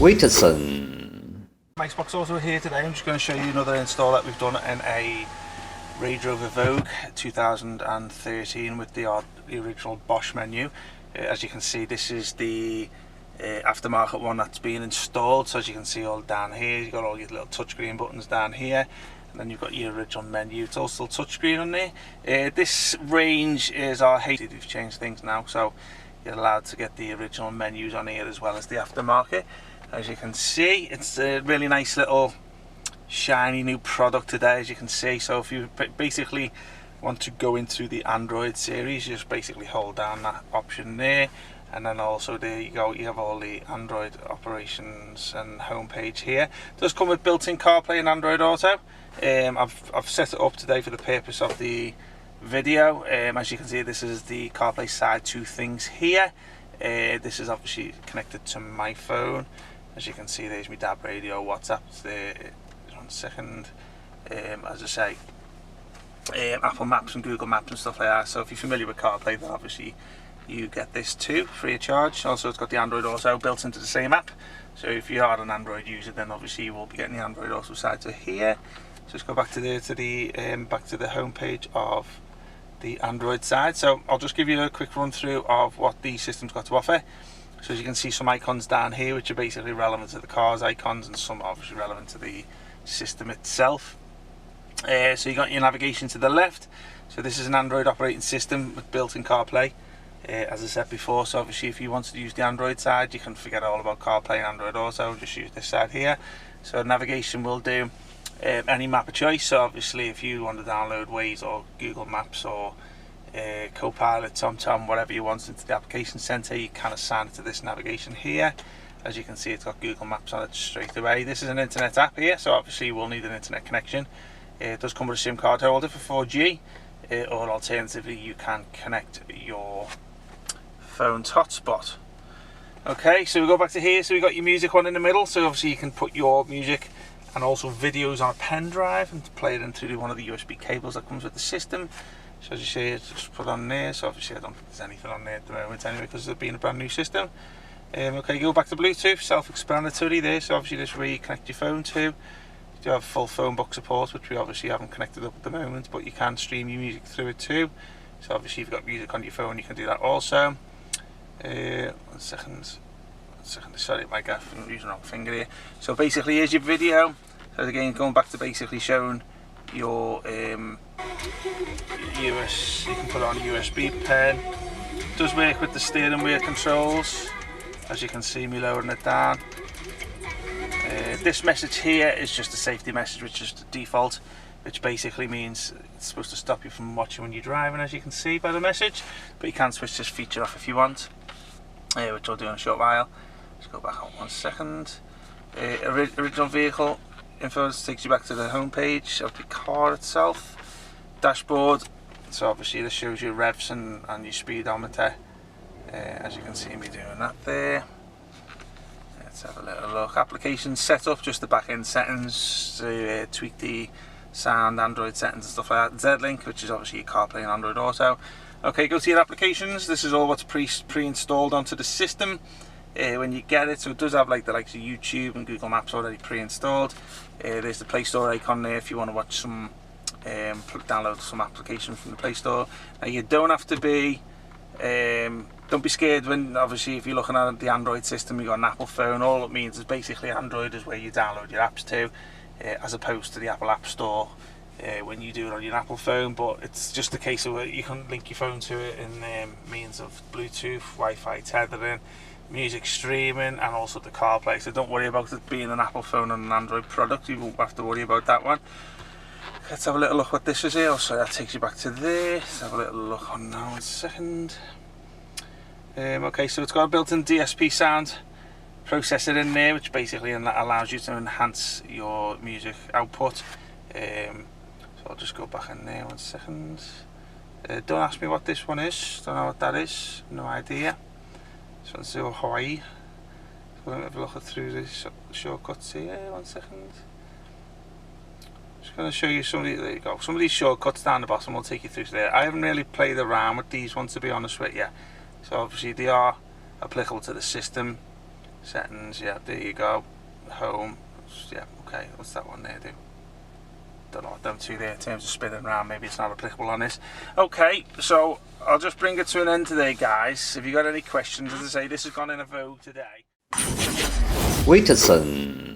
WITSON. Xbox Auto here today. I'm just going to show you another install that we've done in a Range Rover Vogue 2013 with the original BOSCH menu. As you can see, this is the aftermarket one that's been installed. So as you can see all down here, you've got all your little touchscreen buttons down here, and then you've got your original menu. It's all still touchscreen on there. This range is our HD. We've changed things now, so you're allowed to get the original menus on here as well as the aftermarket. As you can see, it's a really nice little shiny new product today, as you can see. So if you basically want to go into the Android series, you just basically hold down that option there, and then also there you go, you have all the Android operations and home page here. It does come with built-in CarPlay and Android Auto. I've set it up today for the purpose of the video. As you can see, this is the CarPlay side 2 things here. This is obviously connected to my phone. As you can see, there's my DAB radio, WhatsApp there. 1 second. As I say, Apple Maps and Google Maps and stuff like that. So if you're familiar with CarPlay, then obviously you get this too, free of charge. Also, it's got the Android Auto built into the same app. So if you are an Android user, then obviously you will be getting the Android Auto side to here. So let's go back to the home page of the Android side. So I'll just give you a quick run through of what the system's got to offer. So as you can see, some icons down here which are basically relevant to the car's icons, and some obviously relevant to the system itself. So you got your navigation to the left. So this is an Android operating system with built-in CarPlay, as I said before. So obviously if you wanted to use the Android side, you can forget all about CarPlay and Android Auto, just use this side here. So navigation will do any map of choice. So obviously if you want to download Waze or Google Maps or Copilot, TomTom, whatever you want into the application center, you can assign it to this navigation here. As you can see, it's got Google Maps on it straight away. This is an internet app here, so obviously you will need an internet connection. It does come with a SIM card holder for 4G, or alternatively you can connect your phone's hotspot. Okay, so we go back to here. So we got your music one in the middle, so obviously you can put your music and also videos on a pen drive and play it in through one of the USB cables that comes with the system. So as you see, it's just put on there. So obviously I don't think there's anything on there at the moment anyway, because it's being a brand new system. Okay, go back to Bluetooth, self-explanatory there. So obviously this is where you connect your phone to. You do have full phone book support, which we obviously haven't connected up at the moment, but you can stream your music through it too. So obviously if you've got music on your phone, you can do that also. 1 second, sorry my gaff, I'm using the wrong finger here. So basically here's your video. So again, going back to basically showing your you can put on a USB pen. It does work with the steering wheel controls. As you can see me lowering it down. This message here is just a safety message, which is the default, which basically means it's supposed to stop you from watching when you're driving, as you can see by the message. But you can switch this feature off if you want, which I'll do in a short while. Let's go back on 1 second. Original vehicle info takes you back to the home page of the car itself. Dashboard, so obviously this shows you revs and your speedometer, as you can see me doing that there. Let's have a little look. Application setup, just the back end settings to tweak the sound, Android settings and stuff like that. Z-Link, which is obviously your CarPlay and Android Auto. Okay, go to your applications. This is all what's pre-installed onto the system when you get it. So it does have like the likes of YouTube and Google Maps already pre-installed. There's the Play Store icon there if you want to watch some download some application from the Play Store. Now you don't have to be don't be scared when obviously if you're looking at the Android system, you've got an Apple phone. All it means is basically Android is where you download your apps to, as opposed to the Apple App Store when you do it on your Apple phone. But it's just a case of you can link your phone to it in means of Bluetooth, Wi-Fi tethering, music streaming, and also the CarPlay. So don't worry about it being an Apple phone and an Android product. You won't have to worry about that one. Let's have a little look what this is here. So that takes you back to there. Let's have a little look on now 1 second. Okay, so it's got a built-in DSP sound processor in there, which basically allows you to enhance your music output. So I'll just go back in there 1 second. Don't ask me what this one is. Don't know what that is. No idea. This one's Hawaii. So we'll have a look through the shortcuts here. 1 second. Just going to show you some of these. There you go. Some of these shortcuts down the bottom will take you through to there. I haven't really played around with these ones, to be honest with you. So obviously they are applicable to the system. Settings, yeah, there you go. Home, yeah, okay, what's that one there do? Don't know what them two there in terms of spinning around, maybe it's not applicable on this. Okay, so I'll just bring it to an end today, guys. If you got any questions, as I say, this has gone in a Vogue today. WITSON